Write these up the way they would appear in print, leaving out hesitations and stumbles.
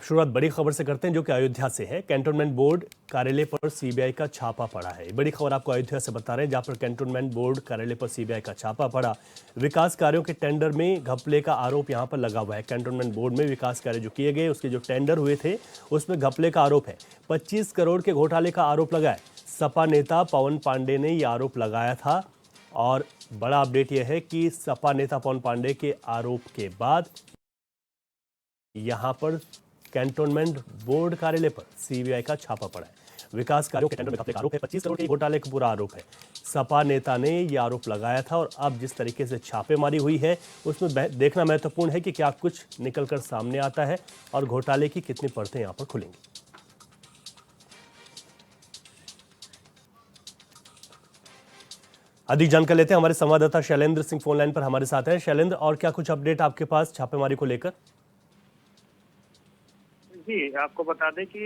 शुरुआत बड़ी खबर से करते हैं जो कि अयोध्या से है। कैंटोनमेंट बोर्ड कार्यालय पर सीबीआई का छापा पड़ा है। बड़ी खबर आपको अयोध्या से बता रहे हैं, जहां पर कैंटोनमेंट बोर्ड कार्यालय पर सीबीआई का छापा पड़ा। विकास कार्यों के टेंडर में घपले का आरोप यहां पर लगा हुआ है। कैंटोनमेंट बोर्ड में विकास कार्य जो किए गए, उसके जो टेंडर हुए थे उसमें घपले का आरोप है। 25 करोड़ के घोटाले का आरोप लगा है। सपा नेता पवन पांडे ने यह आरोप लगाया था और बड़ा अपडेट यह है कि सपा नेता पवन पांडे के आरोप के बाद यहां पर कैंटोनमेंट बोर्ड कार्यालय पर सीबीआई का छापा पड़ा है। विकास कार्यों के टेंडर में घपले का आरोप है। 25 करोड़ के घोटाले का पूरा आरोप है। सपा नेता ने यह आरोप लगाया था और अब जिस तरीके से छापेमारी हुई है उसमें देखना महत्वपूर्ण है कि क्या कुछ निकलकर सामने आता है और घोटाले की कितनी परतें यहां पर खुलेंगी। अधिक जानकारी लेते हैं, हमारे संवाददाता शैलेंद्र सिंह फोन लाइन पर हमारे साथ हैं। शैलेंद्र, और क्या कुछ अपडेट आपके पास छापेमारी को लेकर? जी, आपको बता दें कि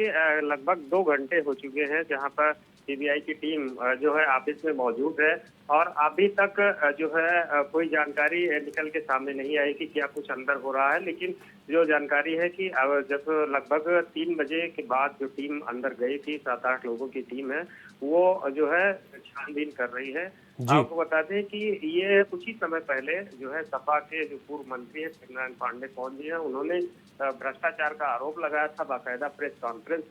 लगभग 2 घंटे हो चुके हैं जहां पर सीबीआई की टीम जो है ऑफिस में मौजूद है और अभी तक जो है कोई जानकारी निकल के सामने नहीं आई कि क्या कुछ अंदर हो रहा है। लेकिन जो जानकारी है कि जब लगभग 3 बजे के बाद जो टीम अंदर गई थी, 7-8 लोगों की टीम है, वो जो है छानबीन कर रही है। आपको बता दें कि ये कुछ ही समय पहले जो है सपा के जो पूर्व मंत्री है नारायण पांडे पहुंच गए हैं। उन्होंने भ्रष्टाचार का आरोप लगाया था, बाकायदा प्रेस कॉन्फ्रेंस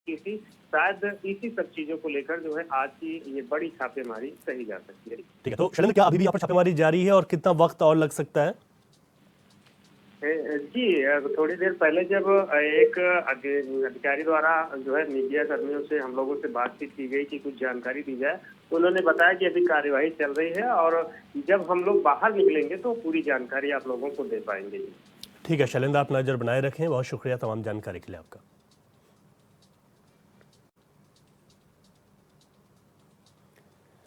की थी। शायद इसी सब चीजों को लेकर जो है आज की ये बड़ी छापेमारी कही जा सकती है। ठीक है, तो शैलेंद्र, क्या अभी भी यहाँ पर छापेमारी जारी है और कितना वक्त और लग सकता है? जी, थोड़ी देर पहले जब एक अधिकारी द्वारा जो है मीडिया कर्मियों से हम लोगों से बातचीत की गई कि कुछ जानकारी दी जाए, तो उन्होंने बताया कि अभी कार्यवाही चल रही है और जब हम लोग बाहर निकलेंगे तो पूरी जानकारी आप लोगों को दे पाएंगे। ठीक है शैलेंद्र, आप नजर बनाए रखें। बहुत शुक्रिया तमाम जानकारी के लिए आपका।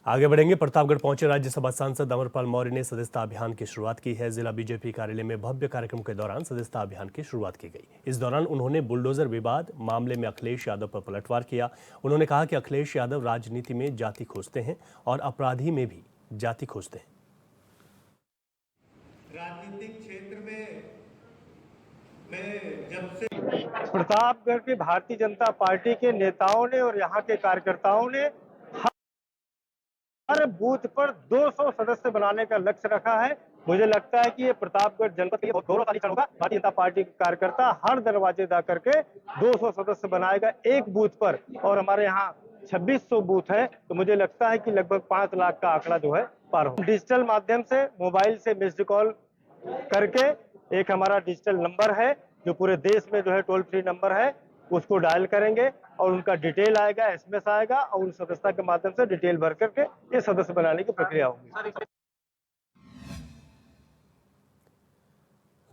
आगे बढ़ेंगे। प्रतापगढ़ पहुंचे राज्यसभा सांसद अमरपाल मौर्य ने सदस्यता अभियान की शुरुआत की है। जिला बीजेपी कार्यालय में भव्य कार्यक्रम के दौरान सदस्यता अभियान की शुरुआत की गई। इस दौरान उन्होंने बुलडोजर विवाद मामले में अखिलेश यादव पर पलटवार किया। उन्होंने कहा कि अखिलेश यादव राजनीति में जाति खोजते हैं और अपराधी में भी जाति खोजते हैं। राजनीतिक क्षेत्र में मैं जब से प्रतापगढ़ की भारतीय जनता पार्टी के नेताओं ने और यहाँ के कार्यकर्ताओं ने हर बूथ पर 200 सदस्य बनाने का लक्ष्य रखा है। मुझे लगता है कि ये प्रतापगढ़ जनपद के लिए बहुत गौरवशाली क्षण होगा। भारतीय जनता पार्टी के कार्यकर्ता हर दरवाजे दा करके 200 सदस्य बनाएगा एक बूथ पर, और हमारे यहाँ 2600 बूथ है, तो मुझे लगता है कि लगभग 5 लाख का आंकड़ा जो है पार हो। डिजिटल माध्यम से मोबाइल से मिस्ड कॉल करके एक हमारा डिजिटल नंबर है जो पूरे देश में जो है टोल फ्री नंबर है, उसको डायल करेंगे और उनका डिटेल आएगा, एसएमएस आएगा और उन सदस्यता के माध्यम से डिटेल भर करके ये सदस्य बनाने की प्रक्रिया होगी।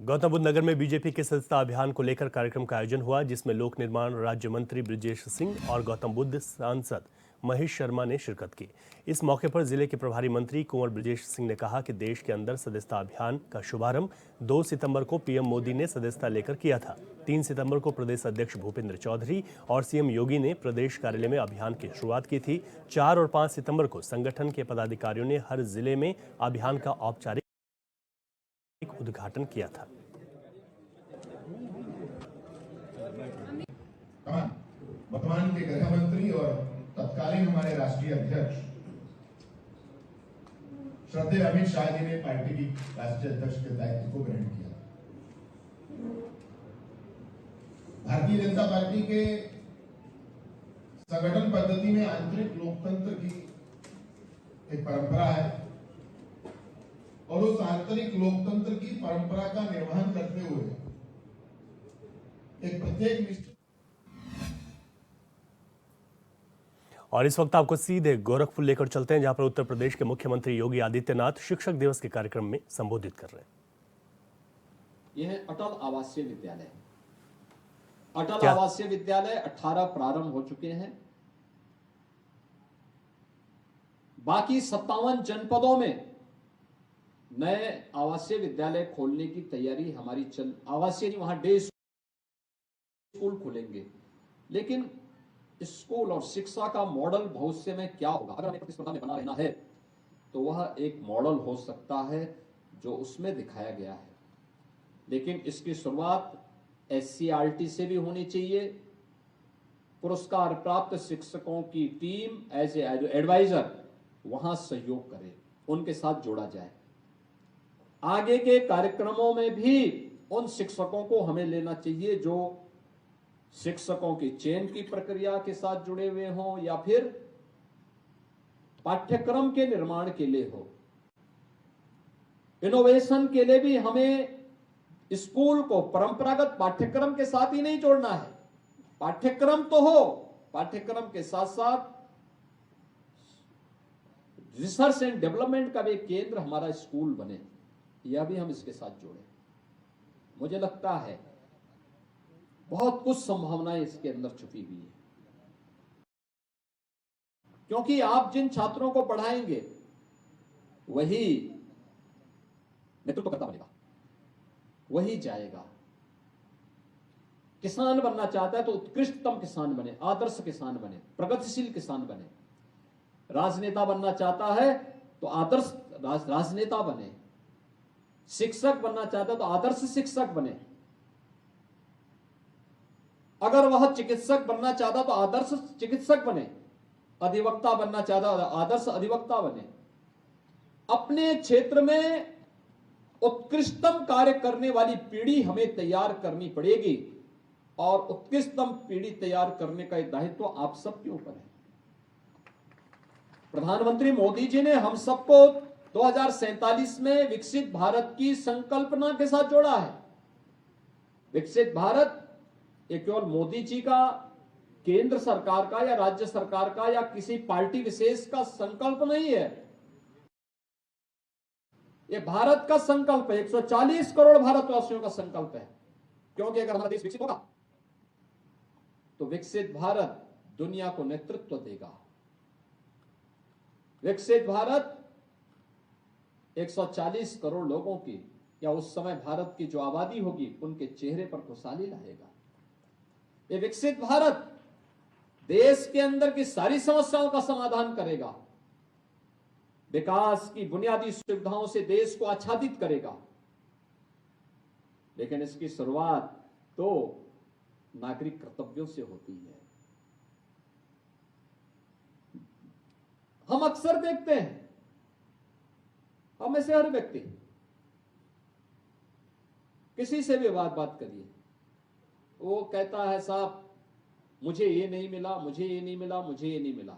गौतम बुद्ध नगर में बीजेपी के सदस्यता अभियान को लेकर कार्यक्रम का आयोजन हुआ, जिसमें लोक निर्माण राज्य मंत्री ब्रिजेश सिंह और गौतम बुद्ध सांसद महेश शर्मा ने शिरकत की। इस मौके पर जिले के प्रभारी मंत्री कुंवर ब्रिजेश सिंह ने कहा कि देश के अंदर सदस्यता अभियान का शुभारंभ 2 सितंबर को पीएम मोदी ने सदस्यता लेकर किया था। 3 सितंबर को प्रदेश अध्यक्ष भूपेंद्र चौधरी और सीएम योगी ने प्रदेश कार्यालय में अभियान की शुरुआत की थी। 4 और 5 सितंबर को संगठन के पदाधिकारियों ने हर जिले में अभियान का औपचारिक उद्घाटन किया था। वर्तमान के गृह मंत्री और तत्कालीन हमारे राष्ट्रीय अध्यक्ष श्रद्धेय अमित शाह जी ने पार्टी की राष्ट्रीय अध्यक्ष के दायित्व को ग्रहण किया। भारतीय जनता पार्टी के संगठन पद्धति में आंतरिक लोकतंत्र की एक परंपरा है और उस आंतरिक लोकतंत्र की परंपरा का निर्वहन करते हुए एक प्रत्येक निष्ठ। और इस वक्त आपको सीधे गोरखपुर लेकर चलते हैं, जहां पर उत्तर प्रदेश के मुख्यमंत्री योगी आदित्यनाथ शिक्षक दिवस के कार्यक्रम में संबोधित कर रहे हैं। यह अटल आवासीय विद्यालय है। अटल आवासीय विद्यालय 18 प्रारंभ हो चुके हैं। बाकी 57 जनपदों में नए आवासीय विद्यालय खोलने की तैयारी हमारी आवासीय वहां डे स्कूल खुलेंगे, लेकिन स्कूल और शिक्षा का मॉडल भविष्य में क्या होगा, अगर हमें प्रतिस्पर्धा में बना रहना है तो वह एक मॉडल हो सकता है जो उसमें दिखाया गया है। लेकिन इसकी शुरुआत SCRT से भी होनी चाहिए। पुरस्कार प्राप्त शिक्षकों की टीम एज एडवाइजर वहां सहयोग करे, उनके साथ जोड़ा जाए। आगे के कार्यक्रमों में भी उन शिक्षकों को हमें लेना चाहिए जो शिक्षकों की चयन की प्रक्रिया के साथ जुड़े हुए हों या फिर पाठ्यक्रम के निर्माण के लिए हो। इनोवेशन के लिए भी हमें स्कूल को परंपरागत पाठ्यक्रम के साथ ही नहीं जोड़ना है। पाठ्यक्रम तो हो, पाठ्यक्रम के साथ साथ रिसर्च एंड डेवलपमेंट का भी केंद्र हमारा स्कूल बने, यह भी हम इसके साथ जोड़ें। मुझे लगता है बहुत कुछ संभावनाएं इसके अंदर छुपी हुई है, क्योंकि आप जिन छात्रों को पढ़ाएंगे वही नेतृत्व करता बनेगा, वही जाएगा। किसान बनना चाहता है तो उत्कृष्टतम किसान बने, आदर्श किसान बने, प्रगतिशील किसान बने। राजनेता बनना चाहता है तो आदर्श राजनेता बने। शिक्षक बनना चाहता है तो आदर्श शिक्षक बने। अगर वह चिकित्सक बनना चाहता तो आदर्श चिकित्सक बने। अधिवक्ता बनना चाहता तो आदर्श अधिवक्ता बने। अपने क्षेत्र में उत्कृष्टतम कार्य करने वाली पीढ़ी हमें तैयार करनी पड़ेगी, और उत्कृष्टतम पीढ़ी तैयार करने का दायित्व आप सबके ऊपर है। प्रधानमंत्री मोदी जी ने हम सबको 2047 में विकसित भारत की संकल्पना के साथ जोड़ा है। विकसित भारत ये केवल मोदी जी का, केंद्र सरकार का या राज्य सरकार का या किसी पार्टी विशेष का संकल्प नहीं है। ये भारत का संकल्प है, 140 करोड़ भारतवासियों का संकल्प है। क्योंकि अगर हमारा देश विकसित होगा तो विकसित भारत दुनिया को नेतृत्व देगा। विकसित भारत 140 करोड़ लोगों की या उस समय भारत की जो आबादी होगी उनके चेहरे पर खुशहाली लाएगा। ये विकसित भारत देश के अंदर की सारी समस्याओं का समाधान करेगा। विकास की बुनियादी सुविधाओं से देश को आच्छादित करेगा। लेकिन इसकी शुरुआत तो नागरिक कर्तव्यों से होती है। हम अक्सर देखते हैं, हम में से हर व्यक्ति किसी से भी बात करिए, वो कहता है साहब मुझे ये नहीं मिला, मुझे ये नहीं मिला, मुझे ये नहीं मिला।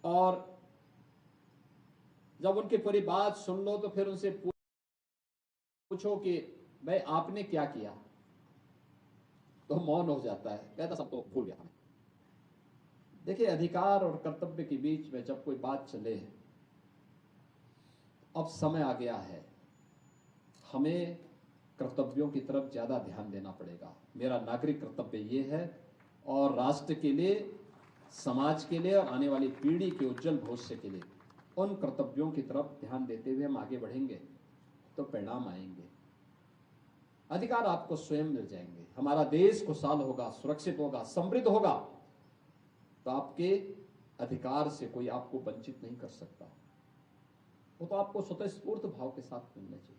और जब उनकी पूरी बात सुन लो तो फिर उनसे पूछो कि भाई आपने क्या किया, तो मौन हो जाता है, कहता सब तो भूल गया। देखिए, अधिकार और कर्तव्य के बीच में जब कोई बात चले, अब समय आ गया है, हमें कर्तव्यों की तरफ ज्यादा ध्यान देना पड़ेगा। मेरा नागरिक कर्तव्य ये है, और राष्ट्र के लिए, समाज के लिए और आने वाली पीढ़ी के उज्जवल भविष्य के लिए उन कर्तव्यों की तरफ ध्यान देते हुए हम आगे बढ़ेंगे तो परिणाम आएंगे। अधिकार आपको स्वयं मिल जाएंगे। हमारा देश खुशहाल होगा, सुरक्षित होगा, समृद्ध होगा, तो आपके अधिकार से कोई आपको वंचित नहीं कर सकता। वो तो आपको स्वतःस्फूर्त भाव के साथ मिलना चाहिए।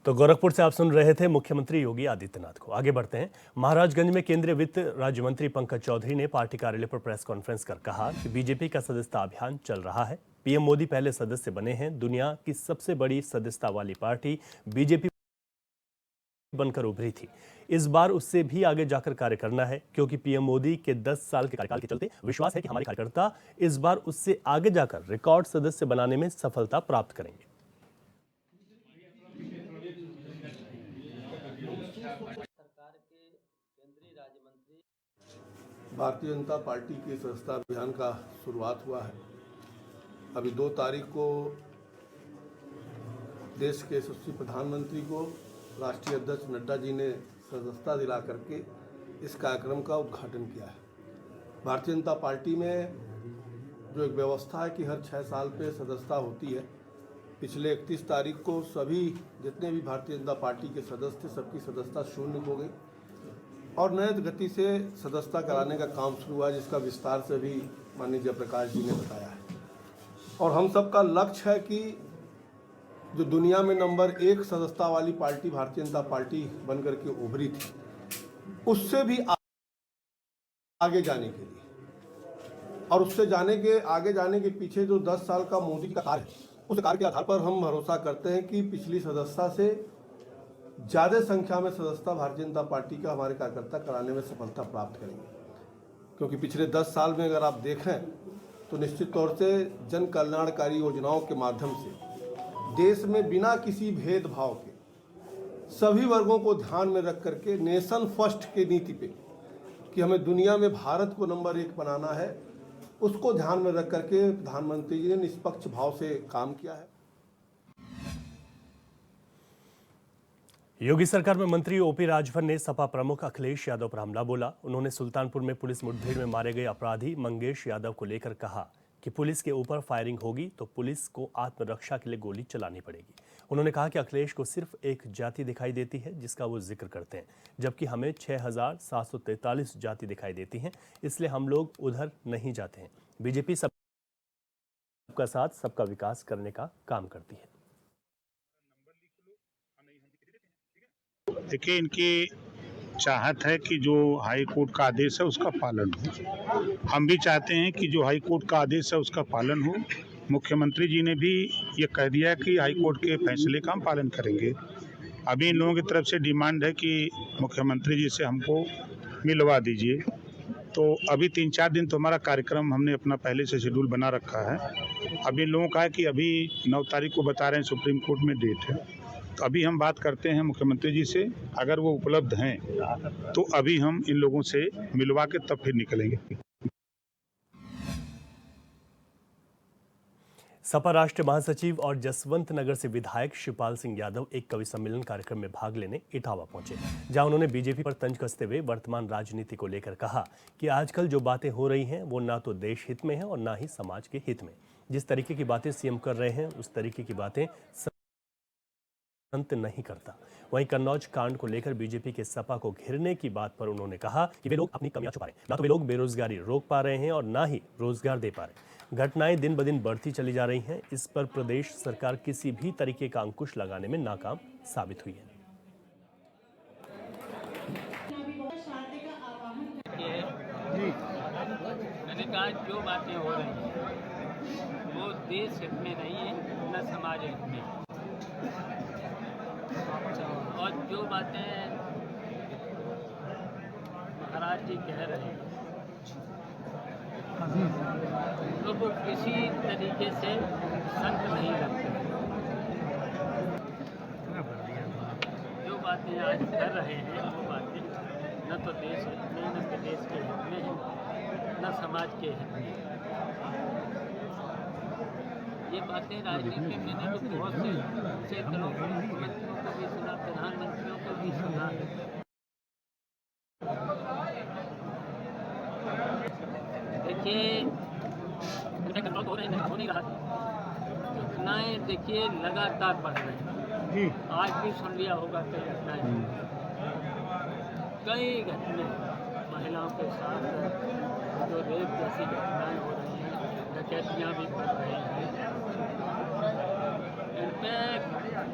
तो गोरखपुर से आप सुन रहे थे मुख्यमंत्री योगी आदित्यनाथ को। आगे बढ़ते हैं। महाराजगंज में केंद्रीय वित्त राज्य मंत्री पंकज चौधरी ने पार्टी कार्यालय पर प्रेस कॉन्फ्रेंस कर कहा कि बीजेपी का सदस्यता अभियान चल रहा है। पीएम मोदी पहले सदस्य बने हैं। दुनिया की सबसे बड़ी सदस्यता वाली पार्टी बीजेपी बनकर उभरी थी। इस बार उससे भी आगे जाकर कार्य करना है, क्योंकि पीएम मोदी के 10 साल के कार्यकाल के चलते विश्वास है कि हमारे कार्यकर्ता इस बार उससे आगे जाकर रिकॉर्ड सदस्य बनाने में सफलता प्राप्त करेंगे। भारतीय जनता पार्टी के सदस्यता अभियान का शुरुआत हुआ है। अभी 2 तारीख को देश के यशस्वी प्रधानमंत्री को राष्ट्रीय अध्यक्ष नड्डा जी ने सदस्यता दिला करके इस कार्यक्रम का उद्घाटन किया है। भारतीय जनता पार्टी में जो एक व्यवस्था है कि हर 6 साल पे सदस्यता होती है, पिछले 31 तारीख को सभी जितने भी भारतीय जनता पार्टी के सदस्य थे सबकी सदस्यता शून्य हो गई और नए गति से सदस्यता कराने का काम शुरू हुआ, जिसका विस्तार से भी माननीय जयप्रकाश जी ने बताया है। और हम सबका लक्ष्य है कि जो दुनिया में नंबर 1 सदस्यता वाली पार्टी भारतीय जनता पार्टी बनकर के उभरी थी, उससे भी आगे जाने के लिए और उससे आगे जाने के पीछे जो 10 साल का मोदी का कार्य है, उस कार्य के आधार पर हम भरोसा करते हैं कि पिछली सदस्यता से ज़्यादा संख्या में सदस्यता भारतीय जनता पार्टी का हमारे कार्यकर्ता कराने में सफलता प्राप्त करेंगे। क्योंकि पिछले 10 साल में अगर आप देखें तो निश्चित तौर से जन कल्याणकारी योजनाओं के माध्यम से देश में बिना किसी भेदभाव के सभी वर्गों को ध्यान में रख करके नेशन फर्स्ट की नीति पे कि हमें दुनिया में भारत को नंबर 1 बनाना है, उसको ध्यान में रख करके प्रधानमंत्री जी ने निष्पक्ष भाव से काम किया है। योगी सरकार में मंत्री ओपी राजभर ने सपा प्रमुख अखिलेश यादव पर हमला बोला। उन्होंने सुल्तानपुर में पुलिस मुठभेड़ में मारे गए अपराधी मंगेश यादव को लेकर कहा कि पुलिस के ऊपर फायरिंग होगी तो पुलिस को आत्मरक्षा के लिए गोली चलानी पड़ेगी। उन्होंने कहा कि अखिलेश को सिर्फ एक जाति दिखाई देती है जिसका वो जिक्र करते हैं, जबकि हमें 6,743 जाति दिखाई देती हैं, इसलिए हम लोग उधर नहीं जाते हैं। बीजेपी सबका साथ सबका विकास करने का काम करती है। देखिए, इनकी चाहत है कि जो हाई कोर्ट का आदेश है उसका पालन हो। हम भी चाहते हैं कि जो हाई कोर्ट का आदेश है उसका पालन हो। मुख्यमंत्री जी ने भी ये कह दिया कि हाई कोर्ट के फैसले का हम पालन करेंगे। अभी इन लोगों की तरफ से डिमांड है कि मुख्यमंत्री जी से हमको मिलवा दीजिए। तो अभी 3-4 दिन तो हमारा कार्यक्रम हमने अपना पहले से शेड्यूल बना रखा है। अभी इन लोगों का है कि अभी 9 तारीख को बता रहे हैं सुप्रीम कोर्ट में डेट है, तो अभी हम बात करते हैं मुख्यमंत्री जी से, अगर वो उपलब्ध हैं तो अभी हम इन लोगों से मिलवा के तब फिर निकलेंगे। सपा राष्ट्रीय महासचिव और जसवंत नगर से विधायक शिवपाल सिंह यादव एक कवि सम्मेलन कार्यक्रम में भाग लेने इटावा पहुंचे, जहां उन्होंने बीजेपी पर तंज कसते हुए वर्तमान राजनीति को लेकर कहा कि आजकल जो बातें हो रही हैं वो ना तो देश हित में है और ना ही समाज के हित में। जिस तरीके की बातें सीएम कर रहे हैं उस तरीके की बातें अंत नहीं करता। वहीं कन्नौज कांड को लेकर बीजेपी के सपा को घेरने की बात पर उन्होंने कहा कि वे लोग अपनी कमियां छुपा रहे हैं, ना तो वे लोग बेरोजगारी रोक पा रहे हैं और ना ही रोजगार दे पा रहे हैं। घटनाएं दिन ब दिन बढ़ती चली जा रही हैं। इस पर प्रदेश सरकार किसी भी तरीके का अंकुश लगाने में नाकाम साबित हुई है। मैंने कहा जो बातें हो रही हैं वो देश हित में नहीं है, न समाज हित में। और जो बातें महाराज जी कह रहे हैं तो वो किसी तरीके से संत नहीं लगते। जो बातें आज कर रहे हैं वो बातें न तो देश हित में, न प्रदेश के हित में है, न समाज के हित में। ये बातें राजनीति में मैंने तो बहुत से सैकड़ों मुख्यमंत्रियों को भी सुना, प्रधानमंत्रियों को भी सुना है। देखिए, हो नहीं रहा, घटनाएं देखिए लगातार बढ़ रही हैं। आज भी सुन लिया होगा कई घटनाएं, कई घटनाएं महिलाओं के साथ जो रेप जैसी घटनाएं हो रही हैं, डकैतियाँ भी बढ़ रही हैं। इनमें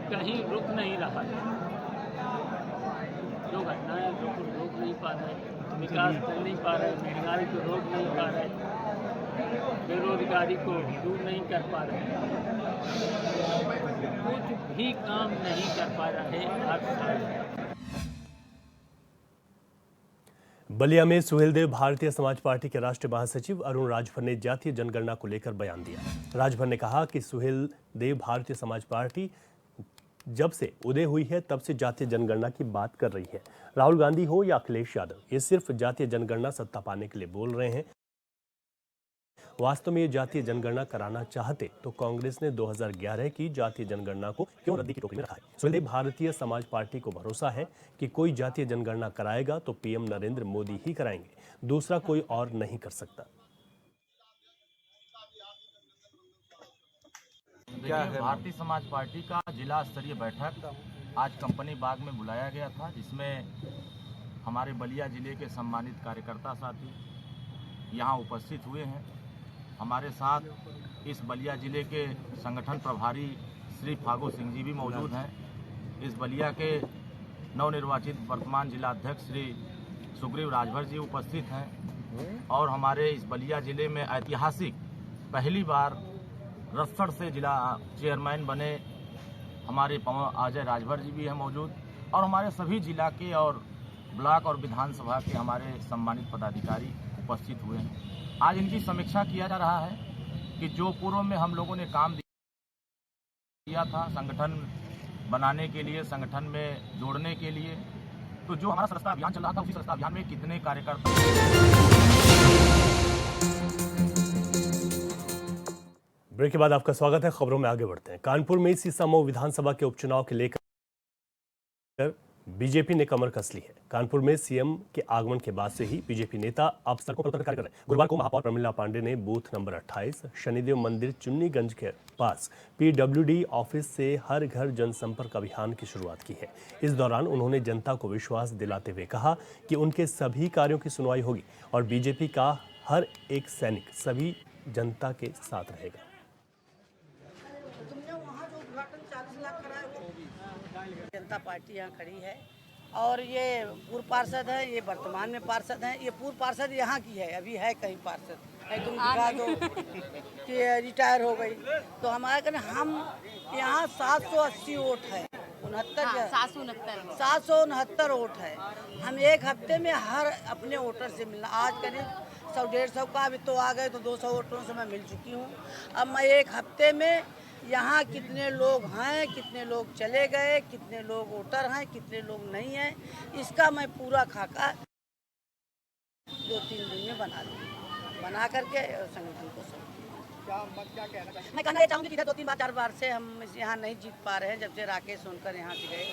कहीं रुक नहीं रहा है। जो घटनाएं रोक नहीं पा रहे, विकास कर नहीं पा रहे, महंगाई को रोक नहीं पा रहे, बेरोजगारी को दूर नहीं कर पा रहे, कुछ भी काम नहीं कर पा रहे। 8 साल बलिया में सुहेलदेव भारतीय समाज पार्टी के राष्ट्रीय महासचिव अरुण राजभर ने जातीय जनगणना को लेकर बयान दिया। राजभर ने कहा कि सुहेलदेव भारतीय समाज पार्टी जब से उदय हुई है तब से जातीय जनगणना की बात कर रही है। राहुल गांधी हो या अखिलेश यादव, ये सिर्फ जातीय जनगणना सत्ता पाने के लिए बोल रहे हैं। वास्तव में ये जातीय जनगणना कराना चाहते तो कांग्रेस ने 2011 की जातीय जनगणना को क्यों रद्दी की टोकरी में रखा है। सुहेलदेव भारतीय समाज पार्टी को भरोसा है कि कोई जातीय जनगणना कराएगा तो पीएम नरेंद्र मोदी ही कराएंगे, दूसरा कोई और नहीं कर सकता। भारतीय समाज पार्टी का जिला स्तरीय बैठक आज कंपनी बाग में बुलाया गया था, जिसमें हमारे बलिया जिले के सम्मानित कार्यकर्ता साथी यहां उपस्थित हुए हैं। हमारे साथ इस बलिया जिले के संगठन प्रभारी श्री फागू सिंह जी भी मौजूद हैं। इस बलिया के नवनिर्वाचित वर्तमान जिला अध्यक्ष श्री सुग्रीव राजभर जी उपस्थित हैं और हमारे इस बलिया जिले में ऐतिहासिक पहली बार रसड़ से जिला चेयरमैन बने हमारे अजय राजभर जी भी हैं मौजूद और हमारे सभी जिला के और ब्लॉक और विधानसभा के हमारे सम्मानित पदाधिकारी उपस्थित हुए हैं। आज इनकी समीक्षा किया जा रहा है कि जो पूर्व में हम लोगों ने काम दिया था संगठन बनाने के लिए, संगठन में जोड़ने के लिए, तो जो हमारा सदस्यता अभियान चल रहा था उसी सदस्यता अभियान में कितने कार्यकर्ता। ब्रेक के बाद आपका स्वागत है। खबरों में आगे बढ़ते हैं। कानपुर में सीसामऊ विधानसभा के उपचुनाव के लेकर बीजेपी ने कमर कस ली है। कानपुर में सीएम के आगमन के बाद से ही बीजेपी नेता अब सड़कों पर उतर कर रहे हैं। गुरुवार को महापौर प्रमिला पांडे ने बूथ नंबर 28 शनिदेव मंदिर चुन्नीगंज के पास पीडब्ल्यूडी ऑफिस से हर घर जनसंपर्क अभियान की शुरुआत की है। इस दौरान उन्होंने जनता को विश्वास दिलाते हुए कहा कि उनके सभी कार्यों की सुनवाई होगी और बीजेपी का हर एक सैनिक सभी जनता के साथ रहेगा। जनता पार्टी यहाँ खड़ी है और ये पूर्व पार्षद है, ये वर्तमान में पार्षद हैं। ये पूर्व पार्षद यहाँ की है, अभी है कहीं पार्षद तुम दिखा दो कि रिटायर हो गई। तो हमारा कहना हम यहाँ 780 वोट है, 769 वोट है। हम एक हफ्ते में हर अपने वोटर से मिलना, आज करीब 100-150 का अभी तो आ गए तो 200 वोटरों से मैं मिल चुकी हूँ। अब मैं एक हफ्ते में यहाँ कितने लोग हैं, कितने लोग चले गए, कितने लोग वोटर हैं, कितने लोग नहीं हैं, इसका मैं पूरा खाका 2-3 दिन में बना करके संगठन को मैं कहना ये चाहूँगी कि 2-3 बार 4 बार से हम यहाँ नहीं जीत पा रहे हैं। जब से राकेश सोनकर यहाँ से गए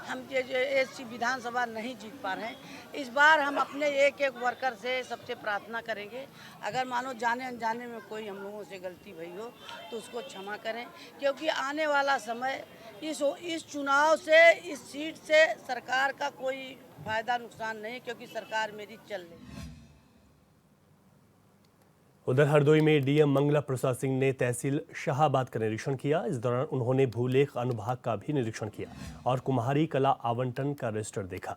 हम ये विधानसभा नहीं जीत पा रहे हैं। इस बार हम अपने एक एक वर्कर से सबसे प्रार्थना करेंगे, अगर मानो जाने अनजाने में कोई हम लोगों से गलती भई हो तो उसको क्षमा करें, क्योंकि आने वाला समय इस चुनाव से, इस सीट से सरकार का कोई फायदा नुकसान नहीं, क्योंकि सरकार मेरी चल रही है। उधर हरदोई में डीएम मंगला प्रसाद सिंह ने तहसील शाहाबाद का निरीक्षण किया। इस दौरान उन्होंने भूलेख अनुभाग का भी निरीक्षण किया और कुम्हारी कला आवंटन का रजिस्टर देखा।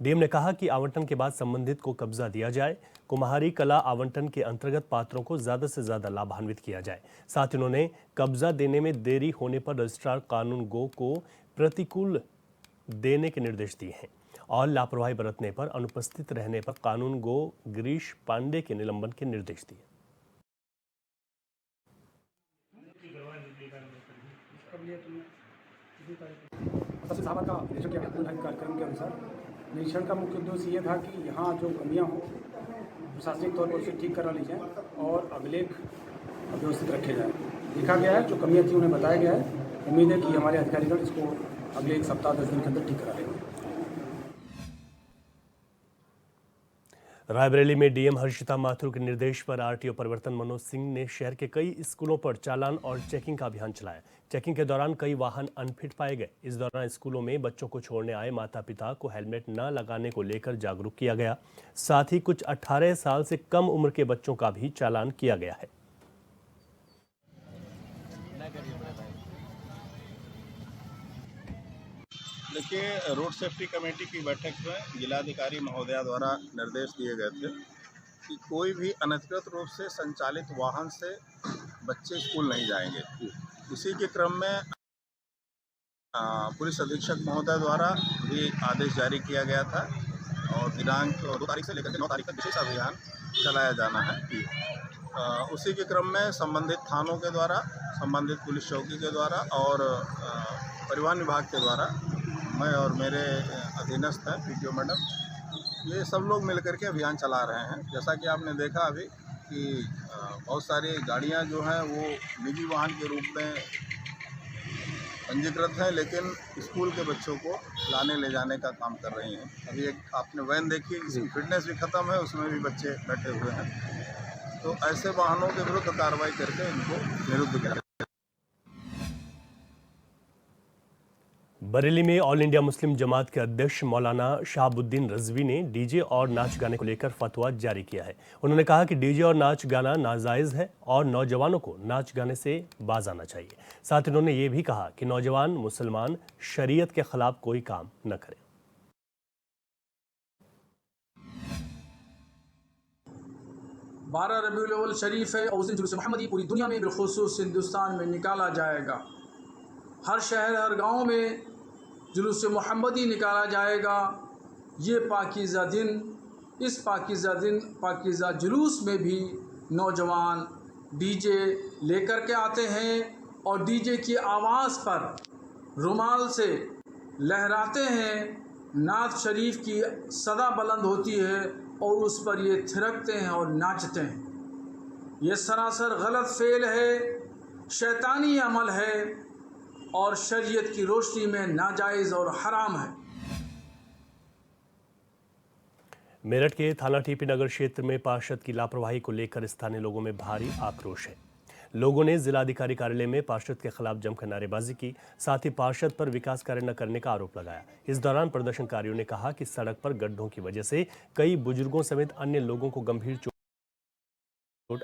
डीएम ने कहा कि आवंटन के बाद संबंधित को कब्जा दिया जाए। कुम्हारी कला आवंटन के अंतर्गत पात्रों को ज्यादा से ज्यादा लाभान्वित किया जाए। साथ ही उन्होंने कब्जा देने में देरी होने पर रजिस्ट्रार कानून गो को प्रतिकूल देने के निर्देश दिए हैं और लापरवाही बरतने पर, अनुपस्थित रहने पर कानून गो गिरीश पांडे के निलंबन के निर्देश दिए। शाहाबाद का निरीक्षण किया गया। कार्यक्रम के अनुसार निरीक्षण का मुख्य उद्देश्य ये था कि यहाँ जो कमियाँ हों प्रशासनिक तौर पर उसे ठीक करा ली जाए और अभिलेख व्यवस्थित रखे जाए। देखा गया है जो कमियाँ थी उन्हें बताया गया है। उम्मीद है कि हमारे अधिकारीगण इसको अगले 1 सप्ताह 10 दिन के अंदर ठीक करा लेंगे। रायबरेली में डीएम हर्षिता माथुर के निर्देश पर आरटीओ परिवर्तन मनोज सिंह ने शहर के कई स्कूलों पर चालान और चेकिंग का अभियान चलाया। चेकिंग के दौरान कई वाहन अनफिट पाए गए। इस दौरान स्कूलों में बच्चों को छोड़ने आए माता पिता को हेलमेट न लगाने को लेकर जागरूक किया गया। साथ ही कुछ 18 साल से कम उम्र के बच्चों का भी चालान किया गया है। देखिए, रोड सेफ्टी कमेटी की बैठक में जिलाधिकारी महोदया द्वारा निर्देश दिए गए थे कि कोई भी अनधिकृत रूप से संचालित वाहन से बच्चे स्कूल नहीं जाएंगे। इसी के क्रम में पुलिस अधीक्षक महोदय द्वारा भी आदेश जारी किया गया था और दिनांक 2 तारीख से लेकर के 9 तारीख तक विशेष अभियान चलाया जाना है। उसी के क्रम में संबंधित थानों के द्वारा, संबंधित पुलिस चौकी के द्वारा और परिवहन विभाग के द्वारा मैं और मेरे अधीनस्थ हैं पीटीओ मैडम, ये सब लोग मिलकर के अभियान चला रहे हैं। जैसा कि आपने देखा अभी कि बहुत सारी गाड़ियां जो हैं वो निजी वाहन के रूप में पंजीकृत हैं, लेकिन स्कूल के बच्चों को लाने ले जाने का काम कर रही हैं। अभी एक आपने वैन देखी, इसकी फिटनेस भी ख़त्म है, उसमें भी बच्चे बैठे हुए हैं। तो ऐसे वाहनों के विरुद्ध कार्रवाई करके इनको निरुद्ध किया। बरेली में ऑल इंडिया मुस्लिम जमात के अध्यक्ष मौलाना शहाबुद्दीन रजवी ने डीजे और नाच गाने को लेकर फतवा जारी किया है। उन्होंने कहा कि डीजे और नाच गाना नाजायज़ है और नौजवानों को नाच गाने से बाज आना चाहिए। साथ ही उन्होंने ये भी कहा कि नौजवान मुसलमान शरीयत के खिलाफ कोई काम न करें। 12 रबीउल अव्वल शरीफ है और उस दिन जुलूस मोहम्मदी पूरी दुनिया में बिलखुसूस हिंदुस्तान में निकाला जाएगा। हर शहर हर गांव में जुलूस मोहम्मदी निकाला जाएगा। ये पाकीज़ा दिन, इस पाकीज़ा दिन पाकीज़ा जुलूस में भी नौजवान डीजे लेकर के आते हैं और डीजे की आवाज़ पर रुमाल से लहराते हैं। नात शरीफ की सदा बुलंद होती है और उस पर ये थिरकते हैं और नाचते हैं। ये सरासर गलत फेल है, शैतानी अमल है और शरीयत की रोशनी में नाजायज़ और हराम है। मेरठ के थाना टीपी नगर क्षेत्र में पार्षद की लापरवाही को लेकर स्थानीय लोगों में भारी आक्रोश है। लोगों ने जिलाधिकारी कार्यालय में पार्षद के खिलाफ जमकर नारेबाजी की, साथ ही पार्षद पर विकास कार्य न करने का आरोप लगाया। इस दौरान प्रदर्शनकारियों ने कहा कि सड़क पर गड्ढों की वजह से कई बुजुर्गों समेत अन्य लोगों को गंभीर चोट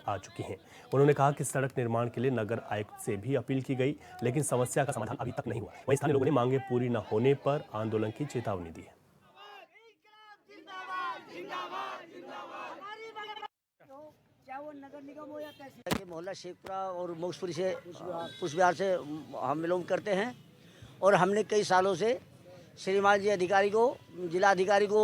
आ चुकी है। उन्होंने कहा कि सड़क निर्माण के लिए नगर आयुक्त से भी अपील की गई, लेकिन समस्या का समाधान अभी तक नहीं हुआ। वहीं स्थानीय लोगों ने मांगे पूरी न होने पर आंदोलन की चेतावनी दी है। नगर निगम हो या तहसील मोहल्ला शेखपुरा और मोक्सपुरी से पुष्पविहार से हम बिलोंग करते हैं और हमने कई सालों से श्रीमान जी अधिकारी को, जिला अधिकारी को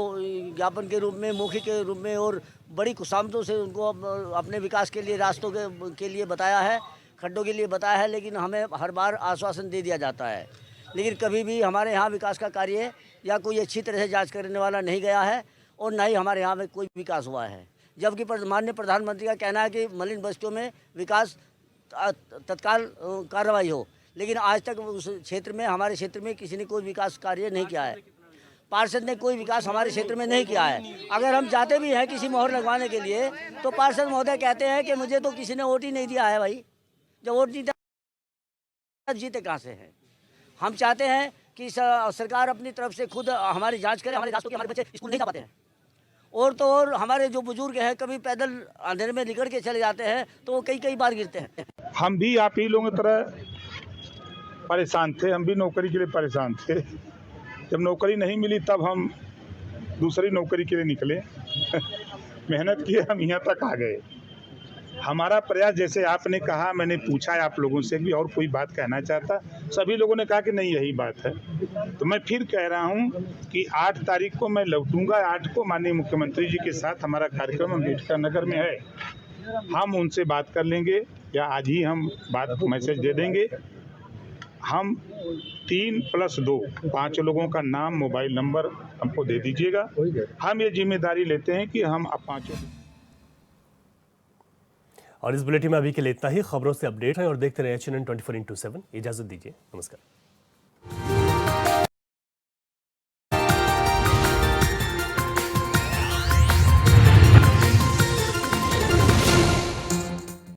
ज्ञापन के रूप में, मौखिक के रूप में और बड़ी खुशामदों से उनको अपने विकास के लिए, रास्तों के लिए बताया है, खड्डों के लिए बताया है, लेकिन हमें हर बार आश्वासन दे दिया जाता है। लेकिन कभी भी हमारे यहाँ विकास का कार्य या कोई अच्छी तरह से जाँच करने वाला नहीं गया है और न ही हमारे यहाँ में कोई विकास हुआ है। जबकि माननीय प्रधानमंत्री का कहना है कि मलिन बस्तियों में विकास तत्काल कार्रवाई हो, लेकिन आज तक उस क्षेत्र में, हमारे क्षेत्र में किसी ने कोई विकास कार्य नहीं किया है। पार्षद ने कोई विकास हमारे क्षेत्र में नहीं किया है। अगर हम जाते भी हैं किसी मोहर लगवाने के लिए तो पार्षद महोदय कहते हैं कि मुझे तो किसी ने वोट ही नहीं दिया है। भाई जब वोट नहीं दिया जीते कहाँ से हैं? हम चाहते हैं कि सरकार अपनी तरफ से खुद हमारी जाँच करे। हमारे रास्तों के हमारे बच्चे स्कूल नहीं जा पाते हैं और तो और हमारे जो बुजुर्ग हैं कभी पैदल अंधेरे में निकल के चले जाते हैं तो वो कई बार गिरते हैं। हम भी आप ही लोगों की तरह परेशान थे, हम भी नौकरी के लिए परेशान थे। जब नौकरी नहीं मिली तब हम दूसरी नौकरी के लिए निकले। मेहनत किए, हम यहाँ तक आ गए। हमारा प्रयास, जैसे आपने कहा, मैंने पूछा है आप लोगों से भी और कोई बात कहना चाहता, सभी लोगों ने कहा कि नहीं यही बात है। तो मैं फिर कह रहा हूँ कि 8 तारीख को मैं लौटूंगा। 8 को माननीय मुख्यमंत्री जी के साथ हमारा कार्यक्रम अम्बेडकर नगर में है। हम उनसे बात कर लेंगे या आज ही हम बात मैसेज दे देंगे। हम 3+2 5 लोगों का नाम, मोबाइल नंबर हमको दे दीजिएगा। हम ये जिम्मेदारी लेते हैं कि हम अब 5। और इस बुलेटिन में अभी के लिए इतना ही। खबरों से अपडेट है और देखते रहे HNN 24/7। इजाजत दीजिए, नमस्कार।